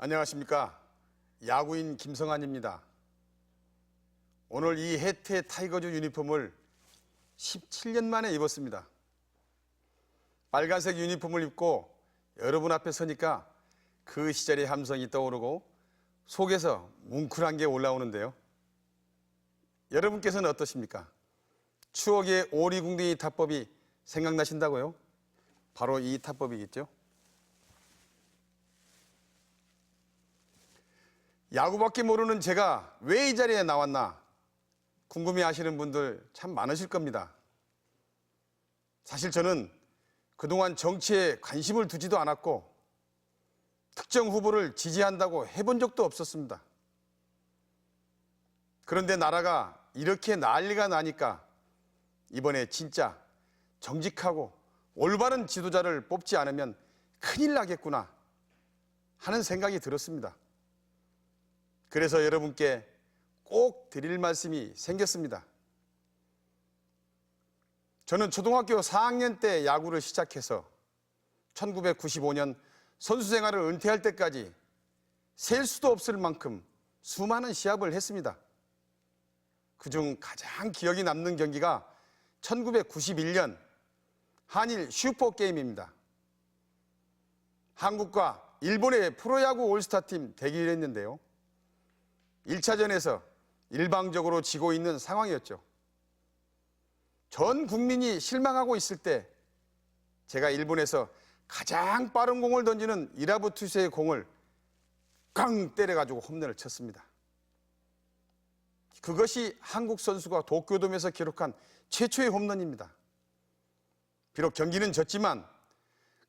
안녕하십니까. 야구인 김성환입니다. 오늘 이 해태 타이거즈 유니폼을 17년 만에 입었습니다. 빨간색 유니폼을 입고 여러분 앞에 서니까 그 시절의 함성이 떠오르고 속에서 뭉클한 게 올라오는데요. 여러분께서는 어떠십니까? 추억의 오리궁뎅이 타법이 생각나신다고요? 바로 이 타법이겠죠. 야구밖에 모르는 제가 왜 이 자리에 나왔나 궁금해하시는 분들 참 많으실 겁니다. 사실 저는 그동안 정치에 관심을 두지도 않았고 특정 후보를 지지한다고 해본 적도 없었습니다. 그런데 나라가 이렇게 난리가 나니까 이번에 진짜 정직하고 올바른 지도자를 뽑지 않으면 큰일 나겠구나 하는 생각이 들었습니다. 그래서 여러분께 꼭 드릴 말씀이 생겼습니다. 저는 초등학교 4학년 때 야구를 시작해서 1995년 선수 생활을 은퇴할 때까지 셀 수도 없을 만큼 수많은 시합을 했습니다. 그중 가장 기억이 남는 경기가 1991년 한일 슈퍼게임입니다. 한국과 일본의 프로야구 올스타팀 대결을 했는데요. 1차전에서 일방적으로 지고 있는 상황이었죠. 전 국민이 실망하고 있을 때 제가 일본에서 가장 빠른 공을 던지는 이라부 투수의 공을 깡 때려가지고 홈런을 쳤습니다. 그것이 한국 선수가 도쿄돔에서 기록한 최초의 홈런입니다. 비록 경기는 졌지만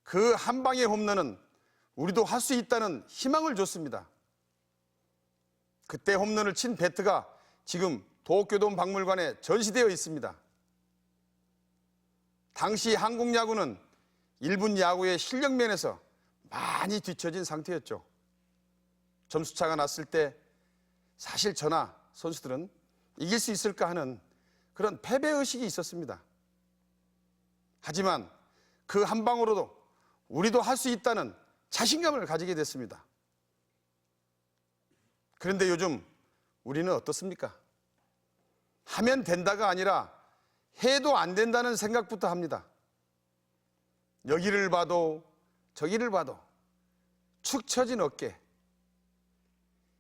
그 한 방의 홈런은 우리도 할 수 있다는 희망을 줬습니다. 그때 홈런을 친 배트가 지금 도쿄돔 박물관에 전시되어 있습니다. 당시 한국 야구는 일본 야구의 실력 면에서 많이 뒤처진 상태였죠. 점수차가 났을 때 사실 저나 선수들은 이길 수 있을까 하는 그런 패배의식이 있었습니다. 하지만 그 한 방으로도 우리도 할 수 있다는 자신감을 가지게 됐습니다. 그런데 요즘 우리는 어떻습니까? 하면 된다가 아니라 해도 안 된다는 생각부터 합니다. 여기를 봐도 저기를 봐도 축 처진 어깨,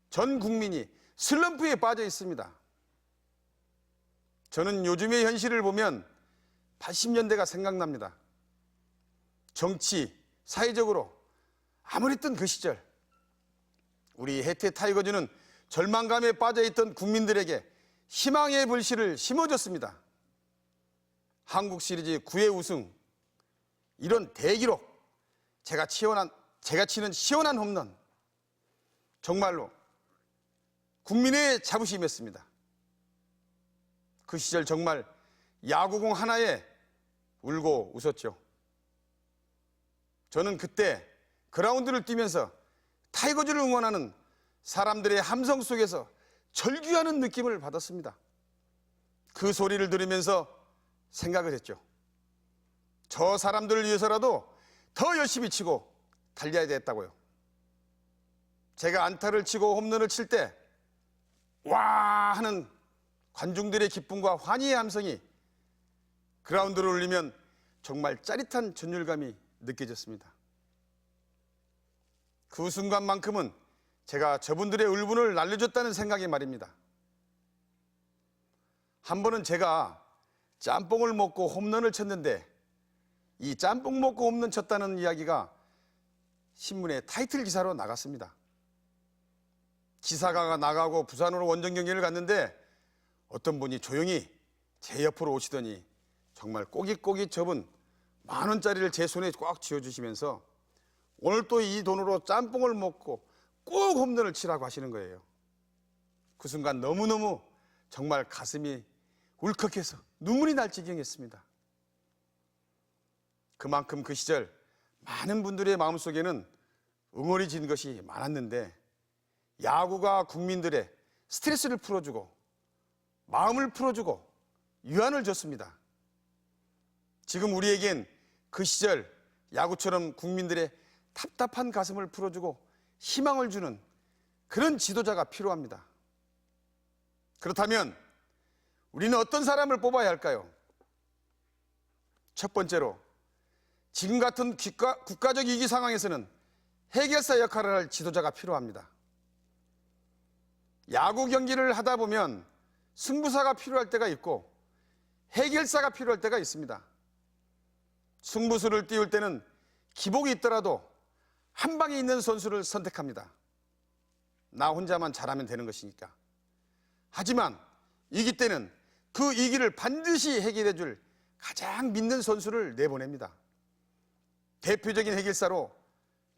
전 국민이 슬럼프에 빠져 있습니다. 저는 요즘의 현실을 보면 80년대가 생각납니다. 정치, 사회적으로 아무랬던 그 시절 우리 해태 타이거즈는 절망감에 빠져있던 국민들에게 희망의 불씨를 심어줬습니다. 한국 시리즈 9회 우승, 이런 대기록, 제가 치는 시원한 홈런, 정말로 국민의 자부심이었습니다. 그 시절 정말 야구공 하나에 울고 웃었죠. 저는 그때 그라운드를 뛰면서 타이거즈를 응원하는 사람들의 함성 속에서 절규하는 느낌을 받았습니다. 그 소리를 들으면서 생각을 했죠. 저 사람들을 위해서라도 더 열심히 치고 달려야 되겠다고요. 제가 안타를 치고 홈런을 칠 때 와 하는 관중들의 기쁨과 환희의 함성이 그라운드를 울리면 정말 짜릿한 전율감이 느껴졌습니다. 그 순간만큼은 제가 저분들의 울분을 날려줬다는 생각이 말입니다. 한 번은 제가 짬뽕을 먹고 홈런을 쳤는데 이 짬뽕 먹고 홈런 쳤다는 이야기가 신문에 타이틀 기사로 나갔습니다. 기사가 나가고 부산으로 원정 경기를 갔는데 어떤 분이 조용히 제 옆으로 오시더니 정말 꼬깃꼬깃 접은 10,000원짜리를 제 손에 꽉 쥐어주시면서 오늘 또 이 돈으로 짬뽕을 먹고 꼭 홈런을 치라고 하시는 거예요. 그 순간 너무너무 정말 가슴이 울컥해서 눈물이 날 지경이었습니다. 그만큼 그 시절 많은 분들의 마음속에는 응어리 진 것이 많았는데 야구가 국민들의 스트레스를 풀어주고 마음을 풀어주고 유안을 줬습니다. 지금 우리에겐 그 시절 야구처럼 국민들의 답답한 가슴을 풀어주고 희망을 주는 그런 지도자가 필요합니다. 그렇다면 우리는 어떤 사람을 뽑아야 할까요? 첫 번째로, 지금 같은 국가적 위기 상황에서는 해결사 역할을 할 지도자가 필요합니다. 야구 경기를 하다 보면 승부사가 필요할 때가 있고 해결사가 필요할 때가 있습니다. 승부수를 띄울 때는 기복이 있더라도 한 방에 있는 선수를 선택합니다. 나 혼자만 잘하면 되는 것이니까. 하지만 이기 때는 그 위기를 반드시 해결해 줄 가장 믿는 선수를 내보냅니다. 대표적인 해결사로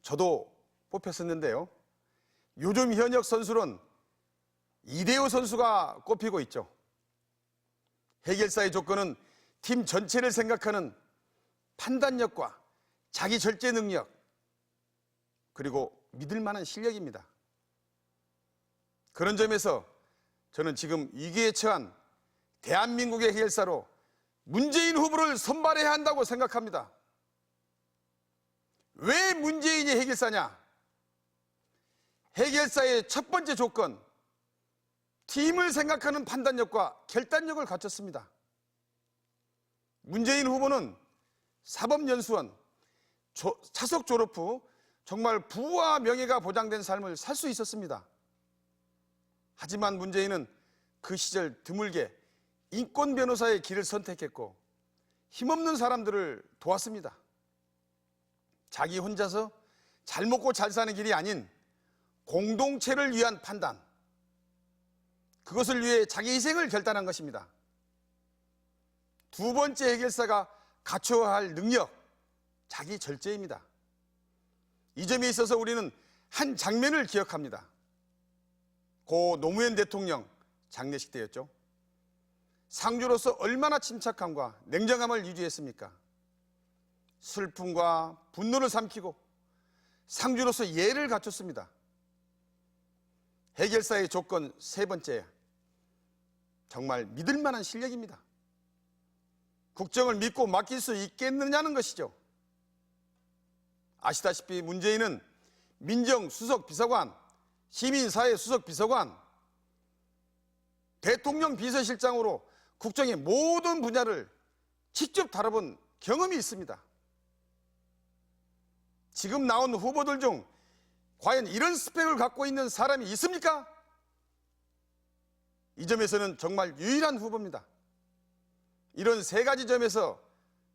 저도 뽑혔었는데요. 요즘 현역 선수론 이대호 선수가 꼽히고 있죠. 해결사의 조건은 팀 전체를 생각하는 판단력과 자기 절제 능력, 그리고 믿을 만한 실력입니다. 그런 점에서 저는 지금 위기에 처한 대한민국의 해결사로 문재인 후보를 선발해야 한다고 생각합니다. 왜 문재인이 해결사냐? 해결사의 첫 번째 조건, 팀을 생각하는 판단력과 결단력을 갖췄습니다. 문재인 후보는 사법연수원, 차석 졸업 후 정말 부와 명예가 보장된 삶을 살 수 있었습니다. 하지만 문재인은 그 시절 드물게 인권 변호사의 길을 선택했고 힘없는 사람들을 도왔습니다. 자기 혼자서 잘 먹고 잘 사는 길이 아닌 공동체를 위한 판단, 그것을 위해 자기 희생을 결단한 것입니다. 두 번째 해결사가 갖춰야 할 능력, 자기 절제입니다. 이 점에 있어서 우리는 한 장면을 기억합니다. 고 노무현 대통령 장례식 때였죠. 상주로서 얼마나 침착함과 냉정함을 유지했습니까? 슬픔과 분노를 삼키고 상주로서 예를 갖췄습니다. 해결사의 조건 세 번째, 정말 믿을 만한 실력입니다. 국정을 믿고 맡길 수 있겠느냐는 것이죠. 아시다시피 문재인은 민정수석비서관, 시민사회 수석비서관, 대통령 비서실장으로 국정의 모든 분야를 직접 다뤄본 경험이 있습니다. 지금 나온 후보들 중 과연 이런 스펙을 갖고 있는 사람이 있습니까? 이 점에서는 정말 유일한 후보입니다. 이런 세 가지 점에서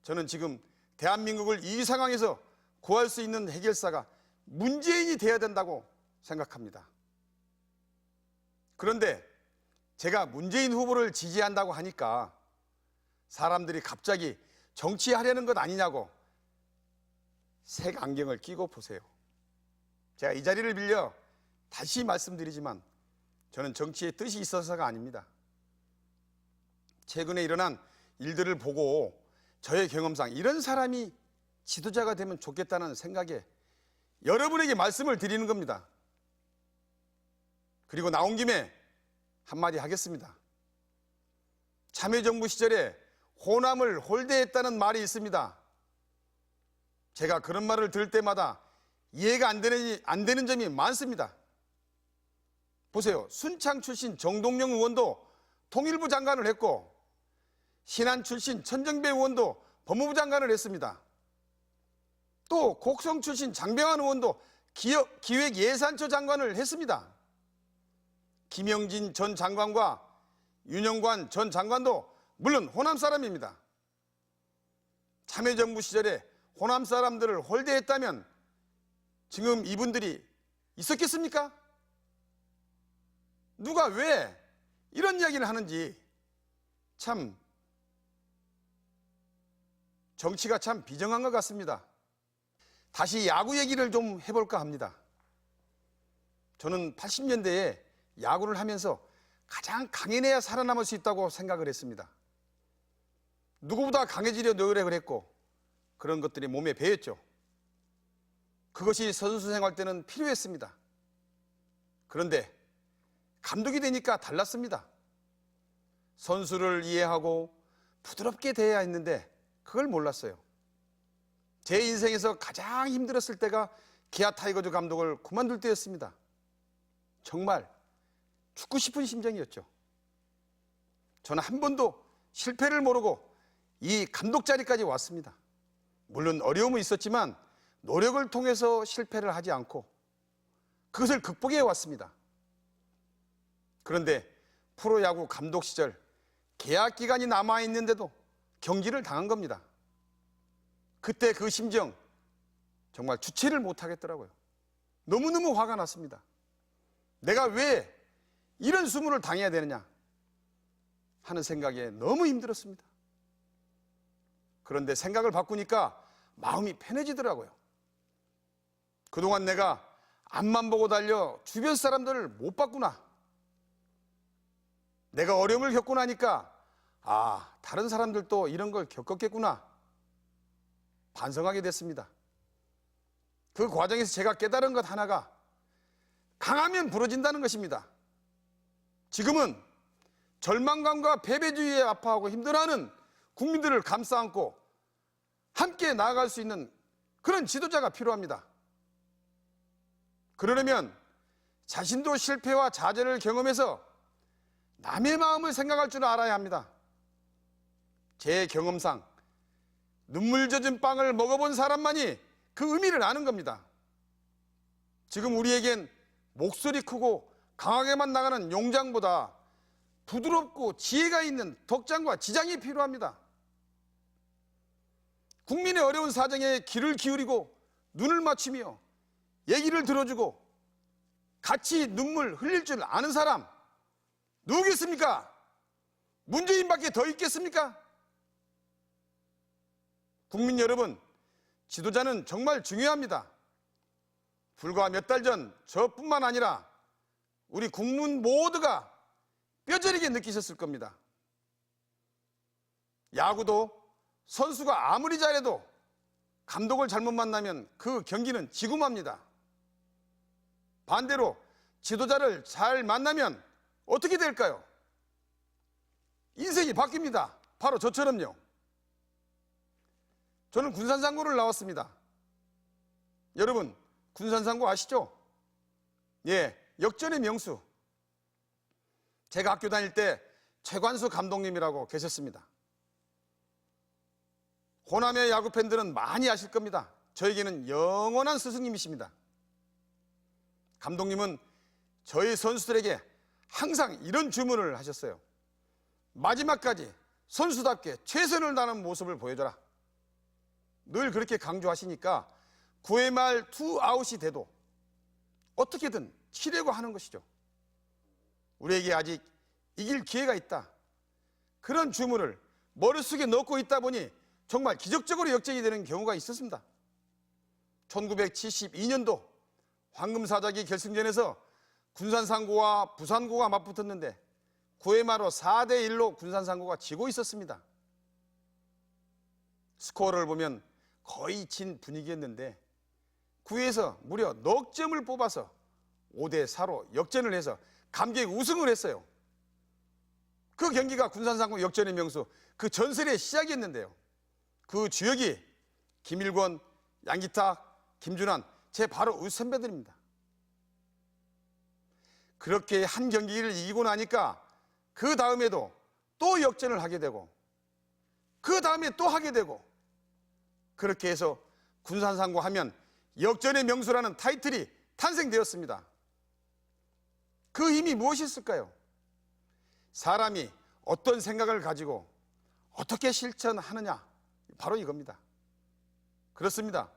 저는 지금 대한민국을 이 상황에서 구할 수 있는 해결사가 문재인이 되어야 된다고 생각합니다. 그런데 제가 문재인 후보를 지지한다고 하니까 사람들이 갑자기 정치하려는 것 아니냐고 색 안경을 끼고 보세요. 제가 이 자리를 빌려 다시 말씀드리지만 저는 정치에 뜻이 있어서가 아닙니다. 최근에 일어난 일들을 보고 저의 경험상 이런 사람이 지도자가 되면 좋겠다는 생각에 여러분에게 말씀을 드리는 겁니다. 그리고 나온 김에 한마디 하겠습니다. 참여정부 시절에 호남을 홀대했다는 말이 있습니다. 제가 그런 말을 들을 때마다 이해가 안 되는 점이 많습니다. 보세요. 순창 출신 정동영 의원도 통일부 장관을 했고 신안 출신 천정배 의원도 법무부 장관을 했습니다. 또 곡성 출신 장병환 의원도 기획예산처 장관을 했습니다. 김영진 전 장관과 윤영관 전 장관도 물론 호남 사람입니다. 참여정부 시절에 호남 사람들을 홀대했다면 지금 이분들이 있었겠습니까? 누가 왜 이런 이야기를 하는지 참 정치가 참 비정한 것 같습니다. 다시 야구 얘기를 좀 해볼까 합니다. 저는 80년대에 야구를 하면서 가장 강해내야 살아남을 수 있다고 생각을 했습니다. 누구보다 강해지려 노력을 했고 그런 것들이 몸에 배였죠. 그것이 선수 생활 때는 필요했습니다. 그런데 감독이 되니까 달랐습니다. 선수를 이해하고 부드럽게 대해야 했는데 그걸 몰랐어요. 제 인생에서 가장 힘들었을 때가 기아 타이거즈 감독을 그만둘 때였습니다. 정말 죽고 싶은 심정이었죠. 저는 한 번도 실패를 모르고 이 감독 자리까지 왔습니다. 물론 어려움은 있었지만 노력을 통해서 실패를 하지 않고 그것을 극복해 왔습니다. 그런데 프로야구 감독 시절 계약 기간이 남아있는데도 경질을 당한 겁니다. 그때 그 심정 정말 주체를 못하겠더라고요. 너무너무 화가 났습니다. 내가 왜 이런 수모를 당해야 되느냐 하는 생각에 너무 힘들었습니다. 그런데 생각을 바꾸니까 마음이 편해지더라고요. 그동안 내가 앞만 보고 달려 주변 사람들을 못 봤구나. 내가 어려움을 겪고 나니까 다른 사람들도 이런 걸 겪었겠구나 반성하게 됐습니다. 그 과정에서 제가 깨달은 것 하나가 강하면 부러진다는 것입니다. 지금은 절망감과 패배주의에 아파하고 힘들어하는 국민들을 감싸 안고 함께 나아갈 수 있는 그런 지도자가 필요합니다. 그러려면 자신도 실패와 좌절을 경험해서 남의 마음을 생각할 줄 알아야 합니다. 제 경험상 눈물 젖은 빵을 먹어본 사람만이 그 의미를 아는 겁니다. 지금 우리에겐 목소리 크고 강하게만 나가는 용장보다 부드럽고 지혜가 있는 덕장과 지장이 필요합니다. 국민의 어려운 사정에 귀를 기울이고 눈을 맞추며 얘기를 들어주고 같이 눈물 흘릴 줄 아는 사람 누구겠습니까? 문재인밖에 더 있겠습니까? 국민 여러분, 지도자는 정말 중요합니다. 불과 몇 달 전 저뿐만 아니라 우리 국민 모두가 뼈저리게 느끼셨을 겁니다. 야구도 선수가 아무리 잘해도 감독을 잘못 만나면 그 경기는 지고 맙니다. 반대로 지도자를 잘 만나면 어떻게 될까요? 인생이 바뀝니다. 바로 저처럼요. 저는 군산상고를 나왔습니다. 여러분, 군산상고 아시죠? 예, 역전의 명수. 제가 학교 다닐 때 최관수 감독님이라고 계셨습니다. 호남의 야구 팬들은 많이 아실 겁니다. 저에게는 영원한 스승님이십니다. 감독님은 저희 선수들에게 항상 이런 주문을 하셨어요. 마지막까지 선수답게 최선을 다하는 모습을 보여줘라. 늘 그렇게 강조하시니까 9회 말 2아웃이 돼도 어떻게든 치려고 하는 것이죠. 우리에게 아직 이길 기회가 있다. 그런 주문을 머릿속에 넣고 있다 보니 정말 기적적으로 역전이 되는 경우가 있었습니다. 1972년도 황금사자기 결승전에서 군산상고와 부산고가 맞붙었는데 9회 말로 4대1로 군산상고가 지고 있었습니다. 스코어를 보면 거의 진 분위기였는데 9회에서 무려 넉 점을 뽑아서 5대4로 역전을 해서 감격 우승을 했어요. 그 경기가 군산상고 역전의 명수, 그 전설의 시작이었는데요. 그 주역이 김일권, 양기탁, 김준환, 제 바로 선배들입니다. 그렇게 한 경기를 이기고 나니까 그 다음에도 또 역전을 하게 되고 그 다음에 또 하게 되고 그렇게 해서 군산상고 하면 역전의 명수라는 타이틀이 탄생되었습니다. 그 힘이 무엇이었을까요? 사람이 어떤 생각을 가지고 어떻게 실천하느냐, 바로 이겁니다. 그렇습니다.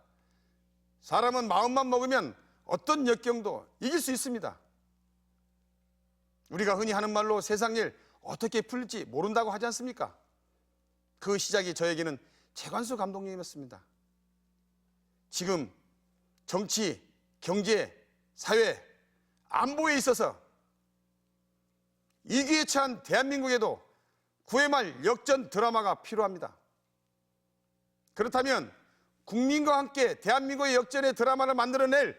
사람은 마음만 먹으면 어떤 역경도 이길 수 있습니다. 우리가 흔히 하는 말로 세상 일 어떻게 풀릴지 모른다고 하지 않습니까? 그 시작이 저에게는 최관수 감독님이었습니다. 지금 정치, 경제, 사회, 안보에 있어서 위기에 처한 대한민국에도 9회 말 역전 드라마가 필요합니다. 그렇다면 국민과 함께 대한민국의 역전의 드라마를 만들어낼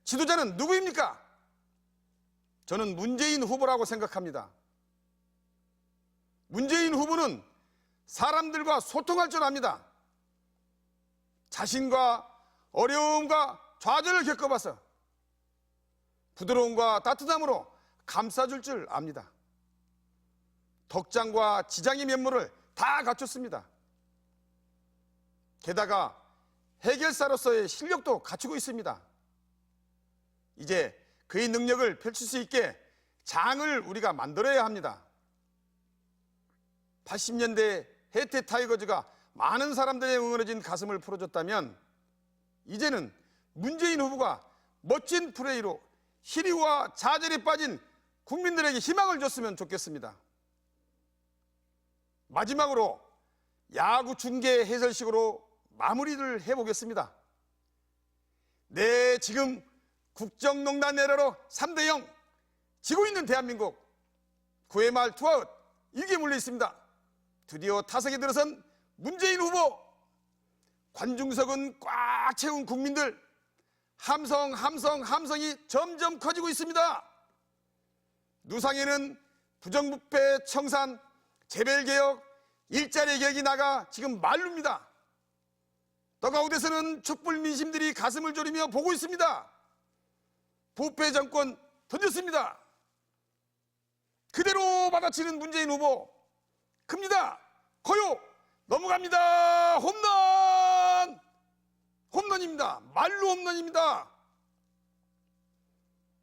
지도자는 누구입니까? 저는 문재인 후보라고 생각합니다. 문재인 후보는 사람들과 소통할 줄 압니다. 자신과 어려움과 좌절을 겪어봐서 부드러움과 따뜻함으로 감싸줄 줄 압니다. 덕장과 지장의 면모를 다 갖췄습니다. 게다가 해결사로서의 실력도 갖추고 있습니다. 이제 그의 능력을 펼칠 수 있게 장을 우리가 만들어야 합니다. 80년대 해태 타이거즈가 많은 사람들의 응원에 진 가슴을 풀어줬다면 이제는 문재인 후보가 멋진 플레이로 희리와 좌절에 빠진 국민들에게 희망을 줬으면 좋겠습니다. 마지막으로 야구 중계 해설식으로 마무리를 해보겠습니다. 네, 지금 국정농단 에러로 3대0 지고 있는 대한민국 9회 말 투아웃 1개 물려 있습니다. 드디어 타석에 들어선 문재인 후보, 관중석은 꽉 채운 국민들, 함성이 점점 커지고 있습니다. 누상에는 부정부패 청산, 재벌개혁, 일자리 개혁이 나가 지금 만루입니다. 더가웃에서는 촛불 민심들이 가슴을 졸이며 보고 있습니다. 부패 정권 던졌습니다. 그대로 받아치는 문재인 후보, 큽니다. 커요. 넘어갑니다. 홈런! 홈런입니다. 말로 홈런입니다.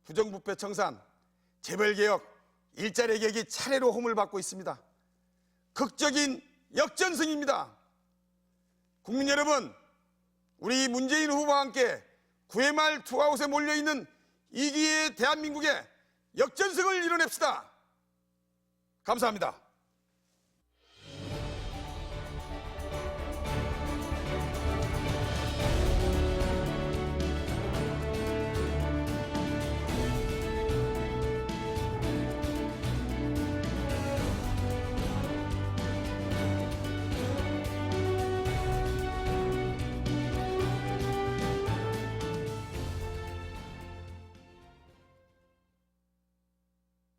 부정부패 청산, 재벌개혁, 일자리 개혁이 차례로 홈을 받고 있습니다. 극적인 역전승입니다. 국민 여러분, 우리 문재인 후보와 함께 9회 말 투아웃에 몰려있는 이기의 대한민국의 역전승을 이뤄냅시다. 감사합니다.